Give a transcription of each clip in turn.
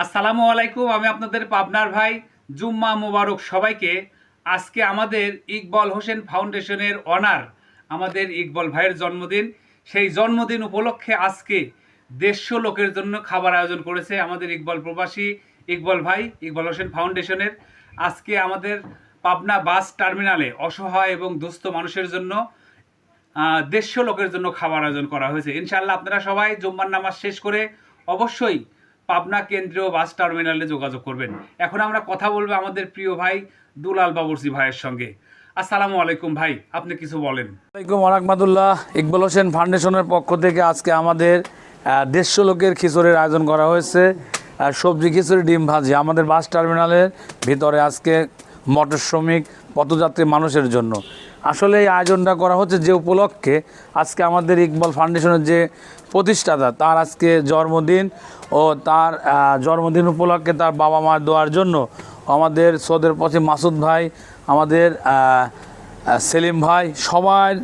আসসালামু আলাইকুম। আমি আপনাদের পাবনার ভাই। জুম্মা মুবারক সবাইকে। আজকে আমাদের ইকবাল হোসেন ফাউন্ডেশনের অনার আমাদের ইকবাল ভাইয়ের জন্মদিন। সেই জন্মদিন উপলক্ষে আজকে 150 লোকের জন্য খাবার আয়োজন করেছে আমাদের ইকবাল প্রবাসী ইকবাল ভাই, ইকবাল হোসেন ফাউন্ডেশনের। আজকে আমাদের পাবনা বাস টার্মিনালে অসহায় এবং দুস্থ মানুষের জন্য 150 লোকের জন্য খাবার আয়োজন করা হয়েছে। ইনশাআল্লাহ আপনারা সবাই জুম্মার নামাজ শেষ করে অবশ্যই পাবনা কেন্দ্রীয় বাস টার্মিনালে যোগাযোগ করবেন। এখন আমরা কথা বলবো আমাদের প্রিয় ভাই দুলাল বাবুরচি ভাইয়ের সঙ্গে। আসসালামু আলাইকুম ভাই, আপনি কিছু বলেন। আসসালামাইকুম রাহমাতুল্লাহ। ইকবাল হোসেন ফাউন্ডেশনের পক্ষ থেকে আজকে আমাদের 150 লোকের খিচুড়ির আয়োজন করা হয়েছে। সবজি খিচুড়ি, ডিম ভাজি আমাদের বাস টার্মিনালের ভিতরে আজকে মোটর শ্রমিক পথযাত্রী মানুষের জন্য। আসলে এই আয়োজনটা করা হচ্ছে যে উপলক্ষে আজকে আমাদের ইকবাল ফাউন্ডেশনের যে প্রতিষ্ঠাতা তার আজকে জন্মদিন, ও তার জন্মদিন উপলক্ষে তার বাবা মার দোয়ার জন্য আমাদের সৌদের পথে মাসুদ ভাই, আমাদের সেলিম ভাই, সবার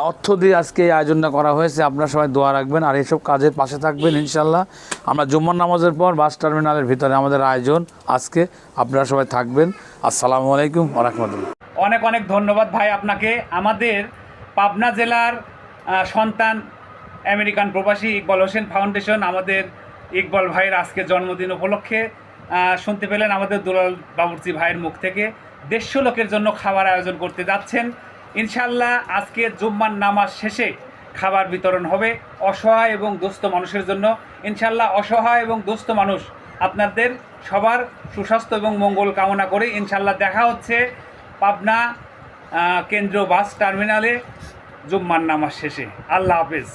অর্থ দিয়ে আজকে এই আয়োজনটা করা হয়েছে। আপনারা সবাই দোয়া রাখবেন আর এইসব কাজের পাশে থাকবেন ইনশাল্লাহ। আমরা জুম্মার নামাজের পর বাস টার্মিনালের ভিতরে আমাদের আয়োজন আজকে, আপনারা সবাই থাকবেন। আসসালামু আলাইকুম ওয়া রাহমাতুল্লাহ। অনেক অনেক ধন্যবাদ ভাই আপনাকে। আমাদের পাবনা জেলার সন্তান আমেরিকান প্রবাসী ইকবাল হোসেন ফাউন্ডেশন আমাদের ইকবাল ভাইয়ের আজকে জন্মদিন উপলক্ষে শুনতে পেলেন আমাদের দুলাল বাবুরচি ভাইয়ের মুখ থেকে 150 লোকের জন্য খাবার আয়োজন করতে যাচ্ছেন। ইনশাল্লাহ আজকে জুম্মার নামাজ শেষে খাবার বিতরণ হবে অসহায় এবং দুস্থ মানুষের জন্য। ইনশাল্লাহ অসহায় এবং দুস্থ মানুষ আপনাদের সবার সুস্বাস্থ্য এবং মঙ্গল কামনা করে ইনশাল্লাহ দেখা হচ্ছে পাবনা কেন্দ্রীয় বাস টার্মিনালে জুম্মার নামাজ শেষে। আল্লাহ হাফেজ।